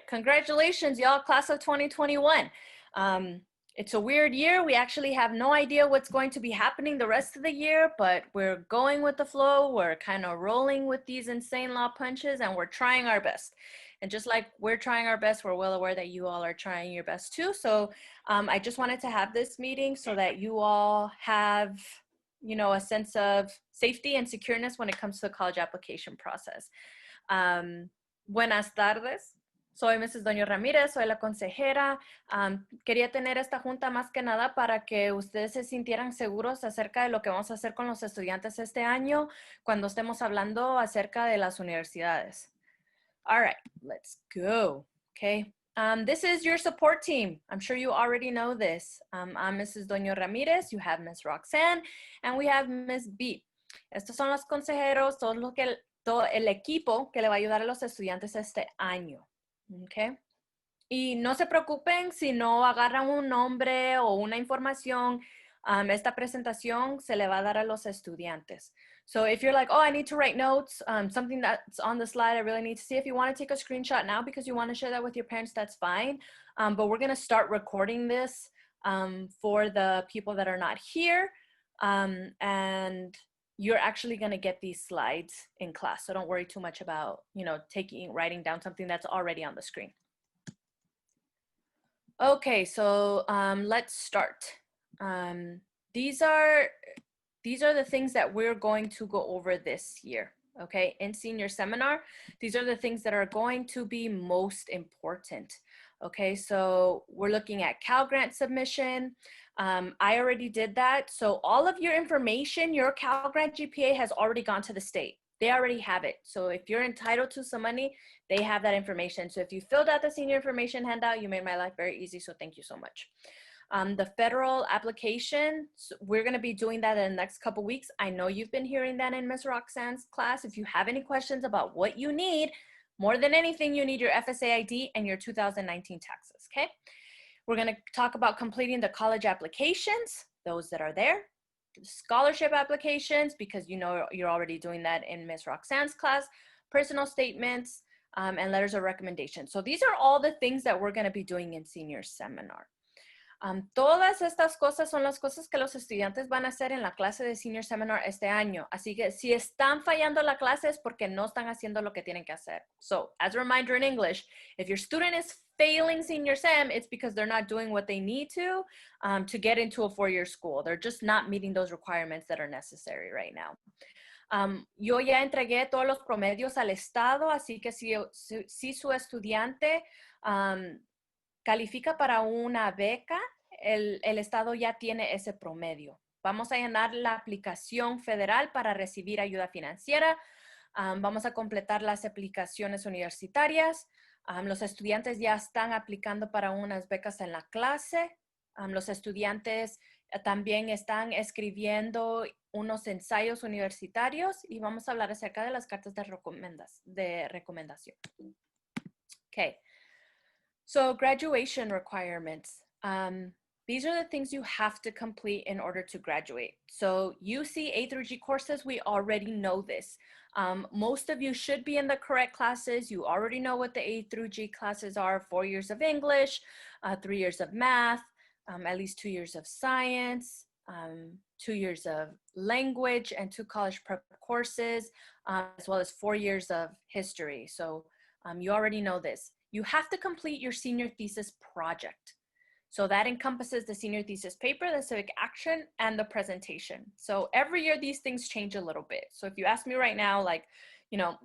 Congratulations, y'all, class of 2021. It's a weird year. We actually have no idea what's going to be happening the rest of the year, but we're going with the flow. We're kind of rolling with these insane law punches, and we're trying our best. And just like we're trying our best, we're well aware that you all are trying your best too. So I just wanted to have this meeting so that you all have, you know, a sense of safety and secureness when it comes to the college application process. Buenas tardes. Soy Mrs. Doña Ramírez, soy la consejera. Quería tener esta junta más que nada para que ustedes se sintieran seguros acerca de lo que vamos a hacer con los estudiantes este año cuando estemos hablando acerca de las universidades. All right, let's go, okay? This is your support team. I'm sure you already know this. I'm Mrs. Doña Ramírez, you have Ms. Roxanne, and we have Ms. B. Estos son los consejeros, todo el equipo que le va a ayudar a los estudiantes este año. Okay. Y no se preocupen si no agarran un nombre o una información. Esta presentación se le va a dar a los estudiantes. So if you're like, oh, I need to write notes, something that's on the slide I really need to see. If you want to take a screenshot now because you want to share that with your parents, that's fine. But we're going to start recording this for the people that are not here. And you're actually going to get these slides in class. So don't worry too much about, you know, writing down something that's already on the screen. Okay, so let's start. These are the things that we're going to go over this year, okay? In senior seminar, these are the things that are going to be most important. Okay, so we're looking at Cal Grant submission. I already did that. So all of your information, your Cal Grant GPA has already gone to the state. They already have it. So if you're entitled to some money, they have that information. So if you filled out the senior information handout, you made my life very easy. So thank you so much. The federal application, we're going to be doing that in the next couple weeks. I know you've been hearing that in Ms. Roxanne's class. If you have any questions about what you need, more than anything, you need your FSA ID and your 2019 taxes, okay? We're gonna talk about completing the college applications, those that are there, the scholarship applications, because you know you're already doing that in Ms. Roxanne's class, personal statements, and letters of recommendation. So these are all the things that we're gonna be doing in senior seminar. Todas estas cosas son las cosas que los estudiantes van a hacer en la clase de Senior Seminar este año. Así que si están fallando la clase es porque no están haciendo lo que tienen que hacer. So, as a reminder in English, if your student is failing Senior Sem, it's because they're not doing what they need to get into a four-year school. They're just not meeting those requirements that are necessary right now. Yo ya entregué todos los promedios al Estado, así que si su estudiante califica para una beca, el Estado ya tiene ese promedio. Vamos a llenar la aplicación federal para recibir ayuda financiera. Vamos a completar las aplicaciones universitarias. Los estudiantes ya están aplicando para unas becas en la clase. Los estudiantes también están escribiendo unos ensayos universitarios y vamos a hablar acerca de las cartas de recomendación. Okay. So graduation requirements. These are the things you have to complete in order to graduate. So UC A through G courses, we already know this. Most of you should be in the correct classes. You already know what the A through G classes are: 4 years of English, 3 years of math, at least 2 years of science, 2 years of language, and 2 college prep courses, as well as 4 years of history. So you already know this. You have to complete your senior thesis project. So that encompasses the senior thesis paper, the civic action, and the presentation. So every year these things change a little bit. So if you ask me right now, like, you know,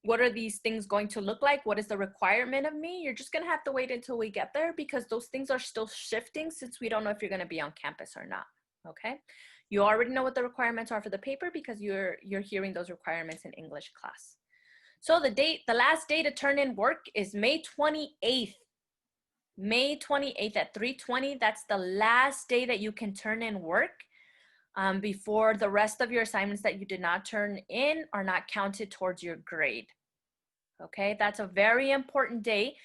what are these things going to look like? What is the requirement of me? You're just gonna have to wait until we get there because those things are still shifting since we don't know if you're gonna be on campus or not, okay? You already know what the requirements are for the paper because you're hearing those requirements in English class. So the last day to turn in work is May 28th. May 28th at 3:20, that's the last day that you can turn in work before the rest of your assignments that you did not turn in are not counted towards your grade. Okay, that's a very important day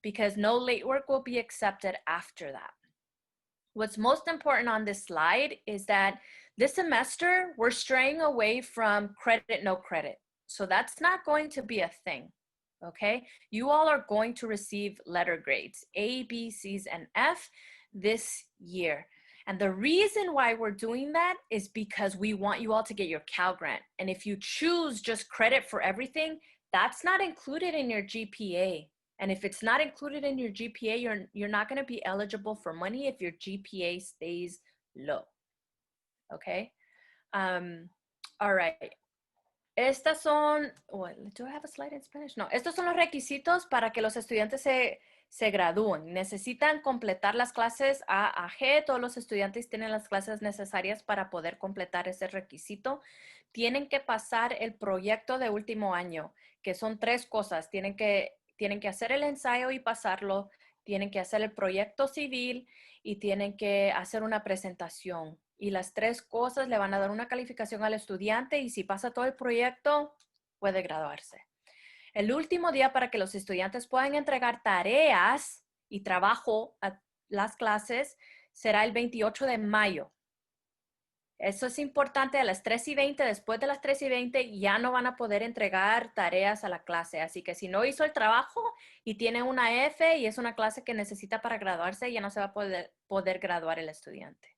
because no late work will be accepted after that. What's most important on this slide is that this semester, we're straying away from credit, no credit. So that's not going to be a thing, okay? You all are going to receive letter grades, A, B, C's, and F this year. And the reason why we're doing that is because we want you all to get your Cal Grant. And if you choose just credit for everything, that's not included in your GPA. And if it's not included in your GPA, you're not going to be eligible for money if your GPA stays low. Okay? All right. Estas son, well, do I have a slide in Spanish? No, estos son los requisitos para que los estudiantes se gradúen. Necesitan completar las clases A a G. Todos los estudiantes tienen las clases necesarias para poder completar ese requisito. Tienen que pasar el proyecto de último año, que son 3 cosas. Tienen que hacer el ensayo y pasarlo. Tienen que hacer el proyecto civil y tienen que hacer una presentación. Y las 3 cosas le van a dar una calificación al estudiante y si pasa todo el proyecto, puede graduarse. El último día para que los estudiantes puedan entregar tareas y trabajo a las clases será el 28 de mayo. Eso es importante. A las 3:20, después de las 3:20, ya no van a poder entregar tareas a la clase. Así que si no hizo el trabajo y tiene una F y es una clase que necesita para graduarse, ya no se va a poder graduar el estudiante.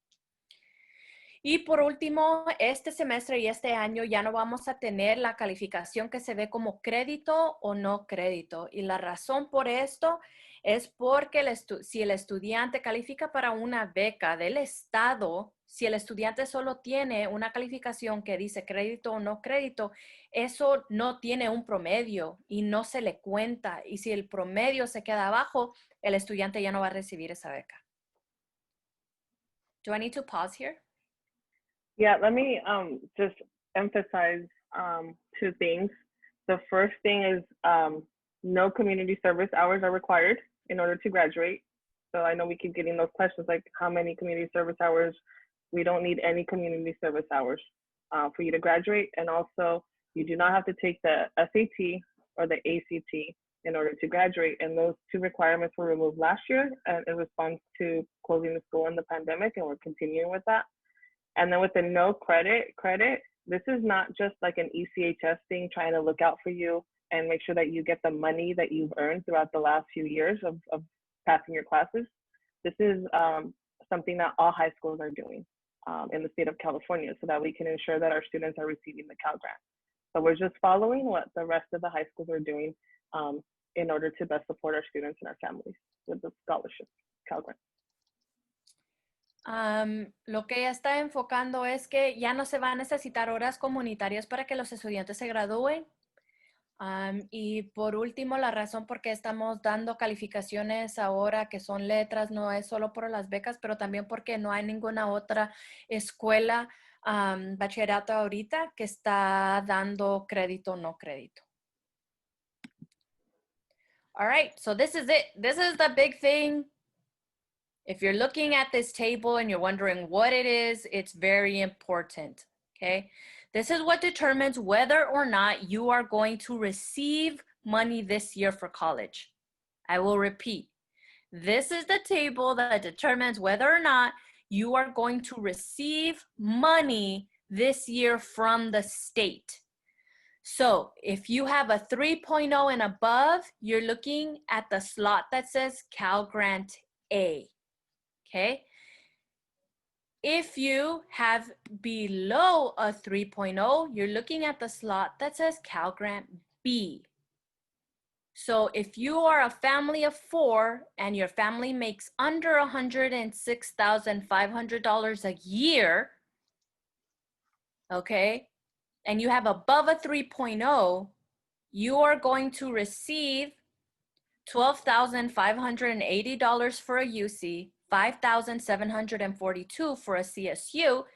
Y por último, este semestre y este año ya no vamos a tener la calificación que se ve como crédito o no crédito. Y la razón por esto es porque si el estudiante califica para una beca del Estado, si el estudiante solo tiene una calificación que dice crédito o no crédito, eso no tiene un promedio y no se le cuenta. Y si el promedio se queda abajo, el estudiante ya no va a recibir esa beca. Do I need to pause here? Yeah, let me just emphasize 2 things. The first thing is no community service hours are required in order to graduate. So I know we keep getting those questions like how many community service hours. We don't need any community service hours for you to graduate. And also you do not have to take the SAT or the ACT in order to graduate. And those 2 requirements were removed last year in response to closing the school in the pandemic, and we're continuing with that. And then with the no credit, this is not just like an ECHS thing trying to look out for you and make sure that you get the money that you've earned throughout the last few years of passing your classes. This is something that all high schools are doing in the state of California so that we can ensure that our students are receiving the Cal Grant. So we're just following what the rest of the high schools are doing in order to best support our students and our families with the scholarship, Cal Grant. Lo que ella está enfocando es que ya no se va a necesitar horas comunitarias para que los estudiantes se gradúen. Y por último, la razón por qué estamos dando calificaciones ahora que son letras no es solo por las becas, pero también porque no hay ninguna otra escuela bachillerato ahorita que está dando crédito o no crédito. All right, so this is it. This is the big thing. If you're looking at this table and you're wondering what it is, it's very important, okay? This is what determines whether or not you are going to receive money this year for college. I will repeat. This is the table that determines whether or not you are going to receive money this year from the state. So if you have a 3.0 and above, you're looking at the slot that says Cal Grant A. Okay. If you have below a 3.0, you're looking at the slot that says Cal Grant B. So if you are a family of 4 and your family makes under $106,500 a year, okay, and you have above a 3.0, you are going to receive $12,580 for a UC, $5,742 for a CSU,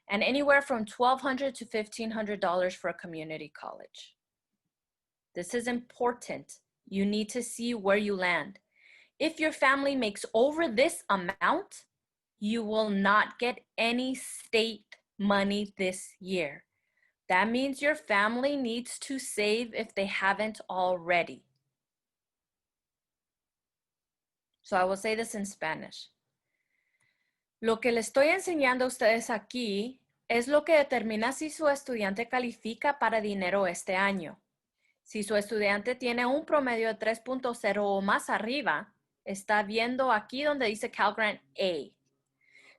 and anywhere from $1,200 to $1,500 for a community college. This is important. You need to see where you land. If your family makes over this amount, you will not get any state money this year. That means your family needs to save if they haven't already. So I will say this in Spanish. Lo que le estoy enseñando a ustedes aquí es lo que determina si su estudiante califica para dinero este año. Si su estudiante tiene un promedio de 3.0 o más arriba, está viendo aquí donde dice Cal Grant A.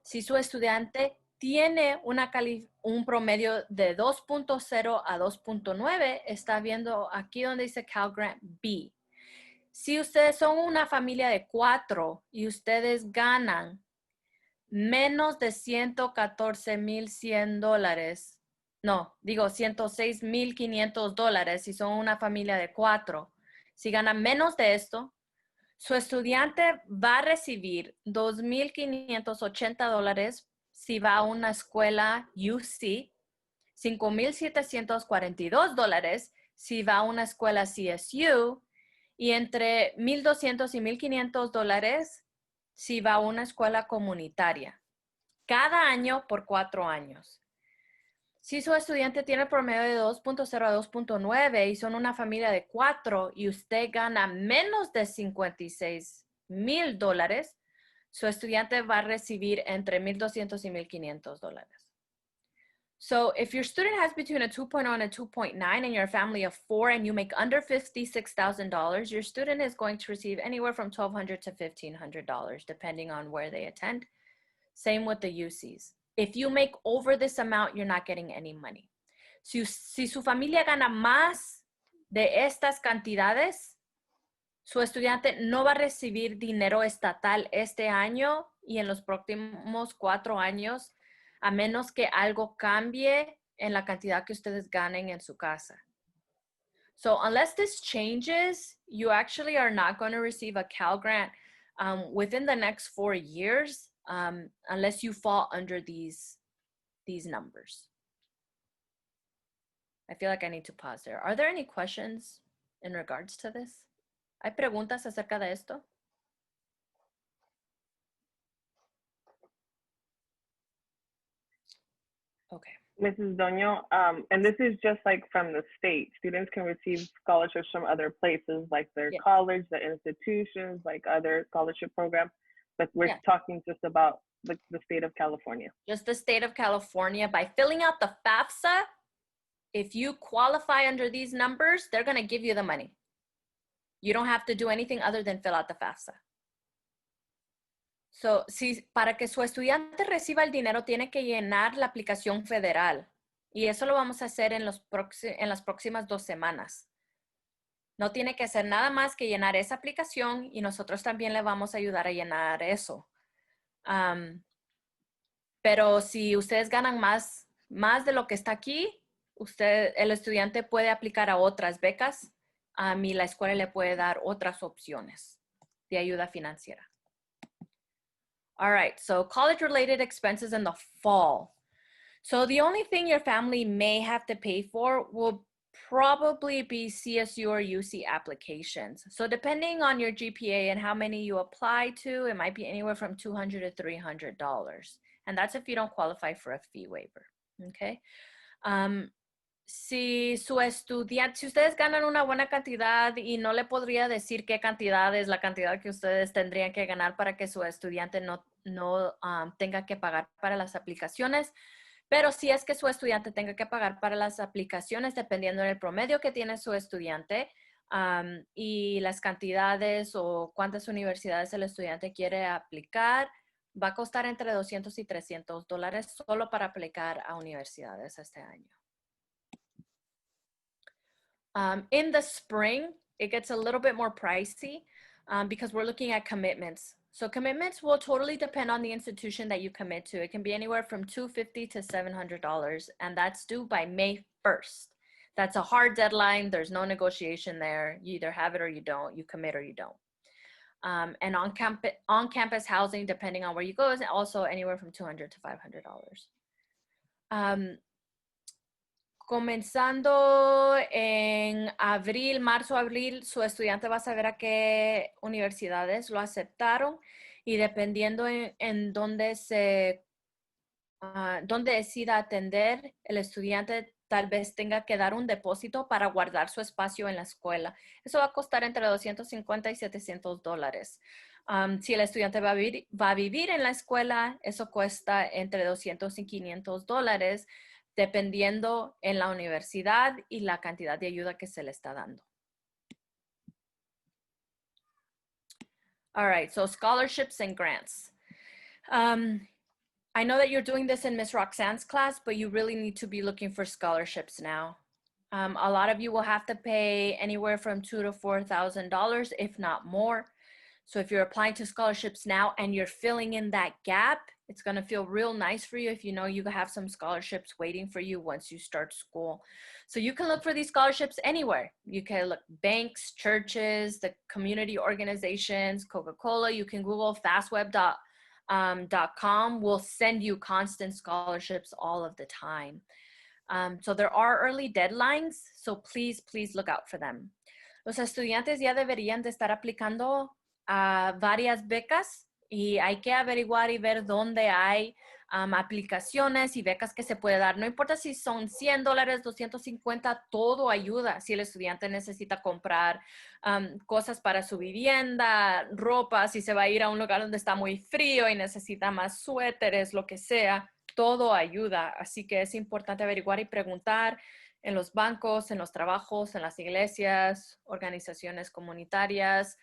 Si su estudiante tiene un promedio de 2.0 a 2.9, está viendo aquí donde dice Cal Grant B. Si ustedes son una familia de 4 y ustedes ganan menos de $114,100, no, digo $106,500 si son una familia de 4. Si ganan menos de esto, su estudiante va a recibir $2,580 si va a una escuela UC, $5,742 si va a una escuela CSU y entre $1,200 y $1,500 si va a una escuela comunitaria. Cada año por 4 años. Si su estudiante tiene el promedio de 2.0 a 2.9 y son una familia de 4 y usted gana menos de $56,000, su estudiante va a recibir entre $1,200 y $1,500. So if your student has between a 2.0 and a 2.9 and you're a family of 4 and you make under $56,000, your student is going to receive anywhere from $1,200 to $1,500, depending on where they attend. Same with the UCs. If you make over this amount, you're not getting any money. Si su familia gana más de estas cantidades, su estudiante no va a recibir dinero estatal este año y en los próximos 4 años, a menos que algo cambie en la cantidad que ustedes ganen en su casa. So unless this changes, you actually are not going to receive a Cal Grant within the next 4 years unless you fall under these numbers. I feel like I need to pause there. Are there any questions in regards to this? ¿Hay preguntas acerca de esto? Okay. Mrs. Doño, and this is just like from the state. Students can receive scholarships from other places, like their college, the institutions, like other scholarship programs. But we're talking just about the state of California. Just the state of California. By filling out the FAFSA, if you qualify under these numbers, they're going to give you the money. You don't have to do anything other than fill out the FAFSA. So, para que su estudiante reciba el dinero, tiene que llenar la aplicación federal. Y eso lo vamos a hacer en las próximas 2 semanas. No tiene que hacer nada más que llenar esa aplicación y nosotros también le vamos a ayudar a llenar eso. Pero si ustedes ganan más de lo que está aquí, el estudiante puede aplicar a otras becas y la escuela le puede dar otras opciones de ayuda financiera. All right, so college-related expenses in the fall. So the only thing your family may have to pay for will probably be CSU or UC applications. So depending on your GPA and how many you apply to, it might be anywhere from $200 to $300. And that's if you don't qualify for a fee waiver, okay? Si ustedes ganan una buena cantidad y no le podría decir qué cantidad es la cantidad que ustedes tendrían que ganar para que su estudiante no tenga que pagar para las aplicaciones, pero si es que su estudiante tenga que pagar para las aplicaciones, dependiendo del promedio que tiene su estudiante y las cantidades o cuántas universidades el estudiante quiere aplicar, va a costar entre $200 y $300 solo para aplicar a universidades este año. In the spring, it gets a little bit more pricey because we're looking at commitments. So commitments will totally depend on the institution that you commit to. It can be anywhere from $250 to $700, and that's due by May 1st. That's a hard deadline. There's no negotiation there. You either have it or you don't. You commit or you don't. And on-campus housing, depending on where you go, is also anywhere from $200 to $500. Comenzando en marzo, abril, su estudiante va a saber a qué universidades lo aceptaron y dependiendo en dónde dónde decida atender, el estudiante tal vez tenga que dar un depósito para guardar su espacio en la escuela. Eso va a costar entre $250 y $700. Si el estudiante va a vivir en la escuela, eso cuesta entre $200 y $500. dependiendo en la universidad y la cantidad de ayuda que se le está dando. All right, so scholarships and grants. I know that you're doing this in Miss Roxanne's class, but you really need to be looking for scholarships now. A lot of you will have to pay anywhere from $2,000 to $4,000, if not more. So if you're applying to scholarships now and you're filling in that gap, it's going to feel real nice for you if you know you have some scholarships waiting for you once you start school. So you can look for these scholarships anywhere. You can look banks, churches, the community organizations, Coca-Cola. You can Google fastweb.com will send you constant scholarships all of the time. So there are early deadlines, so please look out for them. Los estudiantes ya deberían de estar aplicando a varias becas y hay que averiguar y ver dónde hay aplicaciones y becas que se puede dar. No importa si son $100, $250, todo ayuda. Si el estudiante necesita comprar cosas para su vivienda, ropa, si se va a ir a un lugar donde está muy frío y necesita más suéteres, lo que sea, todo ayuda. Así que es importante averiguar y preguntar en los bancos, en los trabajos, en las iglesias, organizaciones comunitarias.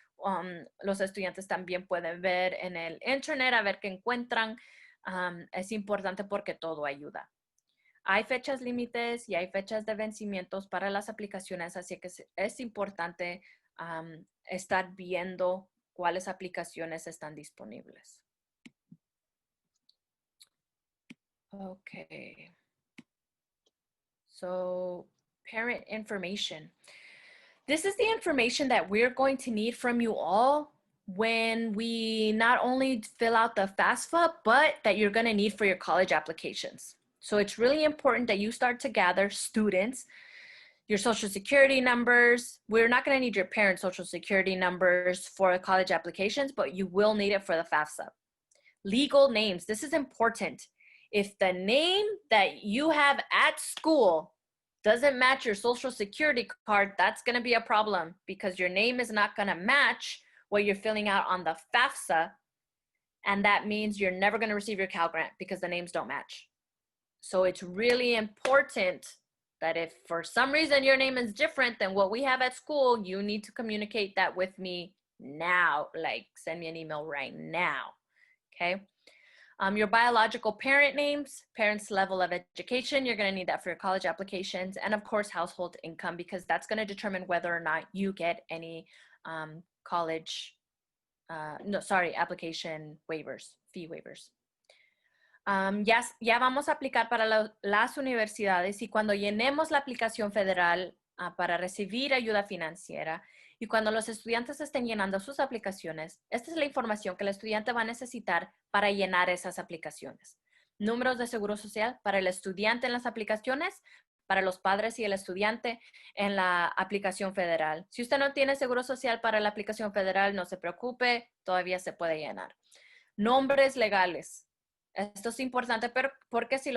Los estudiantes también pueden ver en el internet a ver qué encuentran. Es importante porque todo ayuda. Hay fechas límites y hay fechas de vencimientos para las aplicaciones, así que es importante estar viendo cuáles aplicaciones están disponibles. Okay. So, parent information. This is the information that we're going to need from you all when we not only fill out the FAFSA, but that you're going to need for your college applications. So it's really important that you start to gather students, your social security numbers. We're not going to need your parents' social security numbers for college applications, but you will need it for the FAFSA. Legal names. This is important. If the name that you have at school doesn't match your social security card, that's going to be a problem because your name is not going to match what you're filling out on the FAFSA. And that means you're never going to receive your Cal Grant because the names don't match. So it's really important that if for some reason your name is different than what we have at school, you need to communicate that with me now. Like send me an email right now. Okay. Your biological parent names, parents' level of education, you're going to need that for your college applications, and of course, household income, because that's going to determine whether or not you get any application waivers, fee waivers. Ya vamos a aplicar para las universidades y cuando llenemos la aplicación federal para recibir ayuda financiera, y cuando los estudiantes estén llenando sus aplicaciones, esta es la información que el estudiante va a necesitar para llenar esas aplicaciones. Números de seguro social para el estudiante en las aplicaciones, para los padres y el estudiante en la aplicación federal. Si usted no tiene seguro social para la aplicación federal, no se preocupe, todavía se puede llenar. Nombres legales. Esto es importante porque si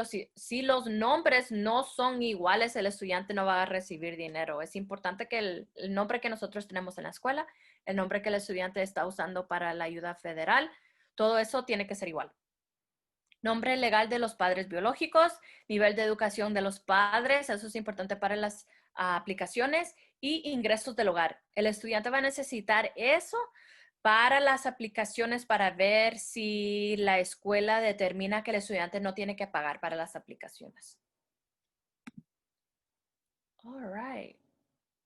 los nombres no son iguales, el estudiante no va a recibir dinero. Es importante que el nombre que nosotros tenemos en la escuela, el nombre que el estudiante está usando para la ayuda federal, todo eso tiene que ser igual. Nombre legal de los padres biológicos, nivel de educación de los padres, eso es importante para las aplicaciones, y ingresos del hogar. El estudiante va a necesitar eso para las aplicaciones para ver si la escuela determina que el estudiante no tiene que pagar para las aplicaciones. All right.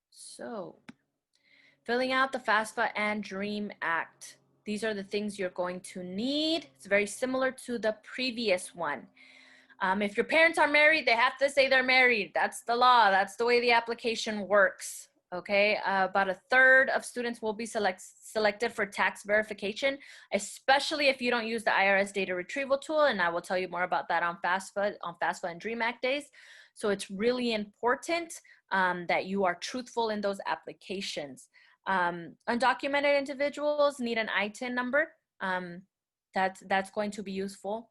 So, filling out the FAFSA and Dream Act. These are the things you're going to need. It's very similar to the previous one. If your parents are married, they have to say they're married. That's the law. That's the way the application works. Okay, about a third of students will be selected for tax verification, especially if you don't use the IRS data retrieval tool, and I will tell you more about that on FAFSA and Dream Act days. So it's really important that you are truthful in those applications. Undocumented individuals need an ITIN number. That's going to be useful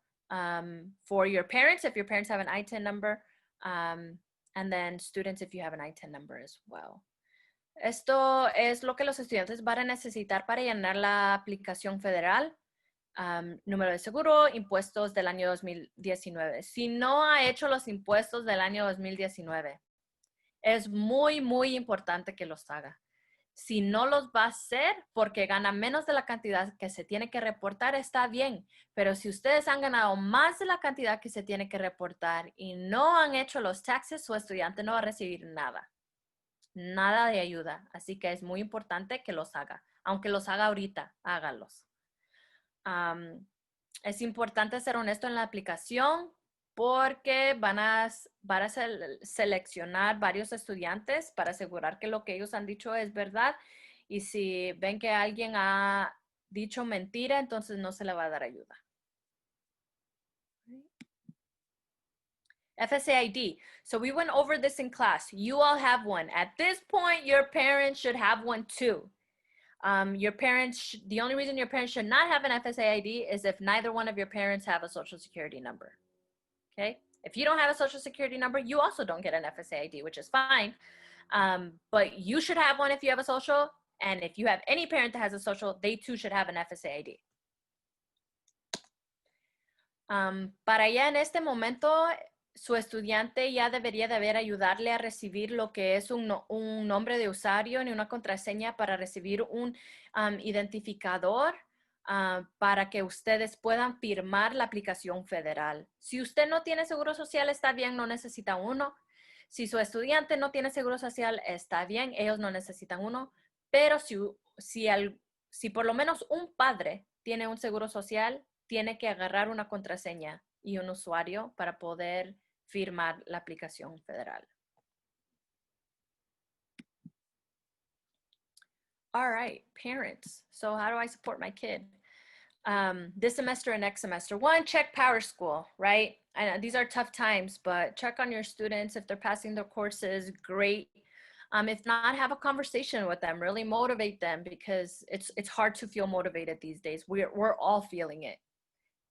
for your parents if your parents have an ITIN number, and then students if you have an ITIN number as well. Esto es lo que los estudiantes van a necesitar para llenar la aplicación federal. número de seguro, impuestos del año 2019. Si no ha hecho los impuestos del año 2019, es muy, muy importante que los haga. Si no los va a hacer porque gana menos de la cantidad que se tiene que reportar, está bien. Pero si ustedes han ganado más de la cantidad que se tiene que reportar y no han hecho los taxes, su estudiante no va a recibir nada. Nada de ayuda. Así que es muy importante que los haga. Aunque los haga ahorita, hágalos. Es importante ser honesto en la aplicación porque van a seleccionar varios estudiantes para asegurar que lo que ellos han dicho es verdad. Y si ven que alguien ha dicho mentira, entonces no se le va a dar ayuda. FSA ID. So we went over this in class. You all have one. At this point, your parents should have one too. Your parents, the only reason your parents should not have an FSA ID is if neither one of your parents have a social security number. Okay? If you don't have a social security number, you also don't get an FSA ID, which is fine. But you should have one if you have a social. And if you have any parent that has a social, they too should have an FSA ID. Para ya en este momento, su estudiante ya debería de haber ayudarle a recibir lo que es un nombre de usuario y una contraseña para recibir un identificador para que ustedes puedan firmar la aplicación federal. Si usted no tiene seguro social, está bien, no necesita uno. Si su estudiante no tiene seguro social, está bien, ellos no necesitan uno. Pero si por lo menos un padre tiene un seguro social, tiene que agarrar una contraseña y un usuario para poder firmar la aplicación federal. All right, parents. So how do I support my kid? This semester and next semester. One, check Power School, right? And these are tough times, but check on your students. If they're passing their courses, great. If not, have a conversation with them. Really motivate them because it's hard to feel motivated these days. We're all feeling it.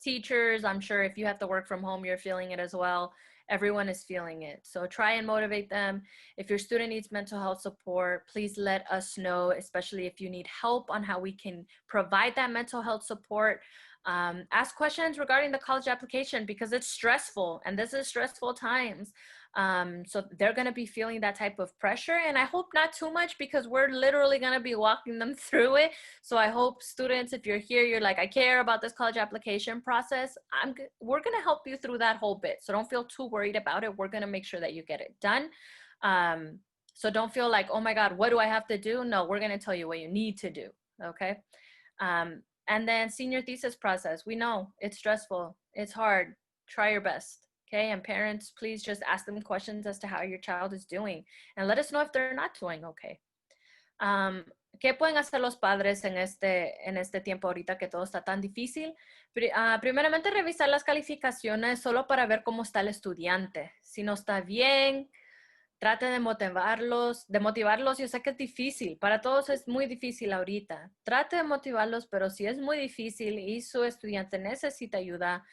Teachers, I'm sure if you have to work from home, you're feeling it as well. Everyone is feeling it. So try and motivate them. If your student needs mental health support, please let us know, especially if you need help on how we can provide that mental health support. Ask questions regarding the college application because it's stressful and this is stressful times. So they're going to be feeling that type of pressure, and I hope not too much because we're literally going to be walking them through it. So I hope students, if you're here, you're like, I care about this college application process. We're going to help you through that whole bit. So don't feel too worried about it. We're going to make sure that you get it done. So don't feel like, oh my God, what do I have to do? No, we're going to tell you what you need to do. Okay. And then senior thesis process. We know it's stressful. It's hard. Try your best. Okay, and parents, please just ask them questions as to how your child is doing and let us know if they're not doing okay. ¿Qué pueden hacer los padres en este tiempo ahorita que todo está tan difícil? Primeramente, revisar las calificaciones solo para ver cómo está el estudiante. Si no está bien, trate de motivarlos. Yo sé que es difícil, para todos es muy difícil ahorita. Trate de motivarlos, pero si es muy difícil y su estudiante necesita ayuda,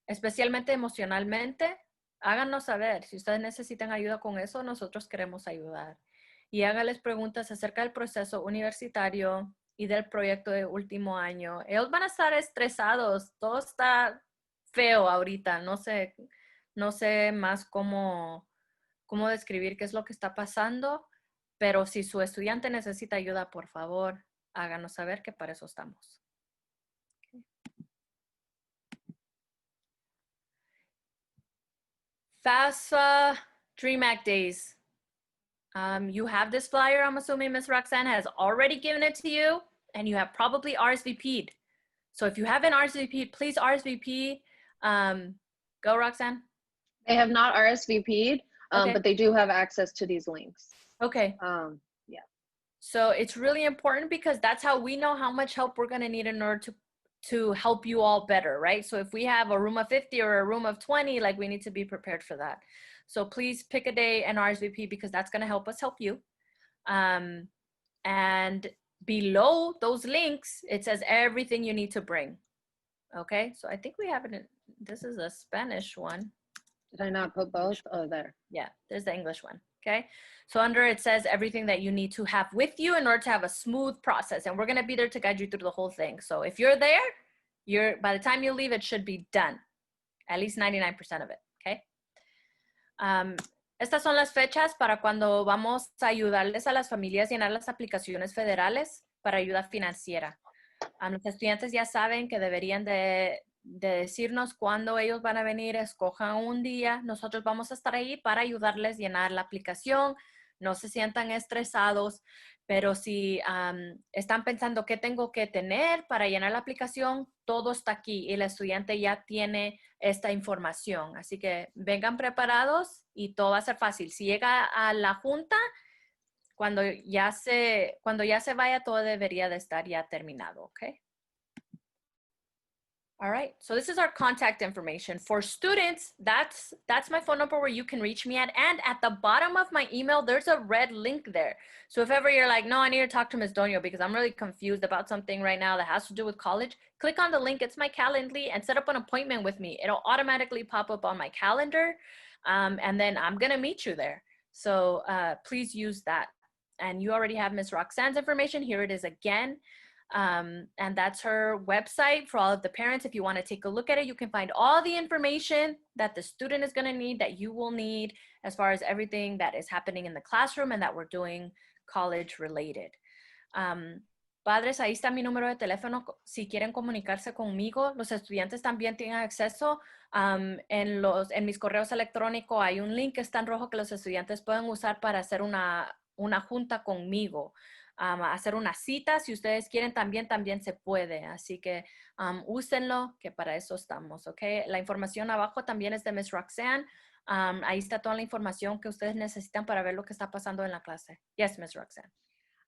especialmente emocionalmente, háganos saber. Si ustedes necesitan ayuda con eso, nosotros queremos ayudar. Y hágales preguntas acerca del proceso universitario y del proyecto de último año. Ellos van a estar estresados. Todo está feo ahorita. No sé más cómo describir qué es lo que está pasando, pero si su estudiante necesita ayuda, por favor, háganos saber que para eso estamos. FAFSA Dream Act days. You have this flyer. I'm assuming Ms. Roxanne has already given it to you, and you have probably RSVP'd. So if you haven't RSVP'd, please RSVP. Go, Roxanne. They have not RSVP'd, Okay. but they do have access to these links. Okay. Yeah. So it's really important because that's how we know how much help we're going to need in order to help you all better, right? So if we have a room of 50 or a room of 20, like we need to be prepared for that. So please pick a day and RSVP because that's going to help us help you. And below those links, it says everything you need to bring. Okay, so I think we have it. This is a Spanish one. Did I not put both? Oh, there. Yeah, there's the English one. okay? So under it says everything that you need to have with you in order to have a smooth process. And we're gonna be there to guide you through the whole thing. So if you're there, by the time you leave, it should be done. At least 99% of it, okay? Estas son las fechas para cuando vamos a ayudarles a las familias a llenar las aplicaciones federales para ayuda financiera. Los estudiantes ya saben que deberían de decirnos cuándo ellos van a venir, escojan un día. Nosotros vamos a estar ahí para ayudarles a llenar la aplicación. No se sientan estresados, pero si están pensando qué tengo que tener para llenar la aplicación, todo está aquí y el estudiante ya tiene esta información. Así que vengan preparados y todo va a ser fácil. Si llega a la junta, cuando ya se vaya, todo debería de estar ya terminado, ¿ok? All right, so this is our contact information. For students, that's my phone number where you can reach me at. And at the bottom of my email, there's a red link there. So if ever you're like, no, I need to talk to Ms. Doño because I'm really confused about something right now that has to do with college, click on the link, it's my Calendly, and set up an appointment with me. It'll automatically pop up on my calendar, and then I'm gonna meet you there. So please use that. And you already have Ms. Roxanne's information. Here it is again. And that's her website for all of the parents. If you want to take a look at it, you can find all the information that the student is going to need, that you will need, as far as everything that is happening in the classroom and that we're doing college related. Padres, ahí está mi número de teléfono. Si quieren comunicarse conmigo, los estudiantes también tienen acceso. En mis correos electrónicos hay un link que está en rojo que los estudiantes pueden usar para hacer una junta conmigo. Hacer una cita, si ustedes quieren, también se puede. Así que úsenlo, que para eso estamos, ¿ok? La información abajo también es de Ms. Roxanne. Ahí está toda la información que ustedes necesitan para ver lo que está pasando en la clase. Yes, Ms. Roxanne.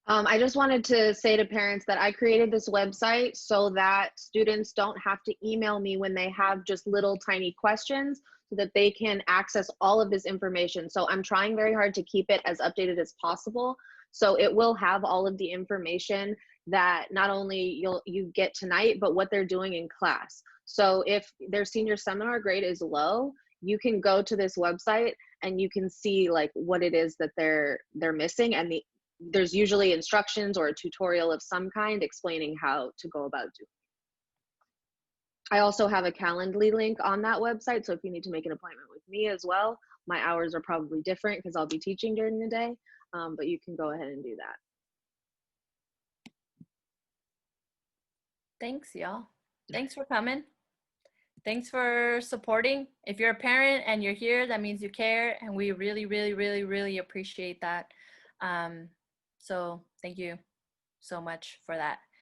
I just wanted to say to parents that I created this website so that students don't have to email me when they have just little tiny questions, so that they can access all of this information. So I'm trying very hard to keep it as updated as possible. So it will have all of the information that not only you get tonight, but what they're doing in class. So if their senior seminar grade is low, you can go to this website and you can see like what it is that they're missing, and there's usually instructions or a tutorial of some kind explaining how to go about doing it. I also have a Calendly link on that website, so if you need to make an appointment with me as well, my hours are probably different because I'll be teaching during the day. But you can go ahead and do that. Thanks, y'all. Thanks for coming. Thanks for supporting. If you're a parent and you're here, that means you care, and we really, really, really, really appreciate that. So thank you so much for that.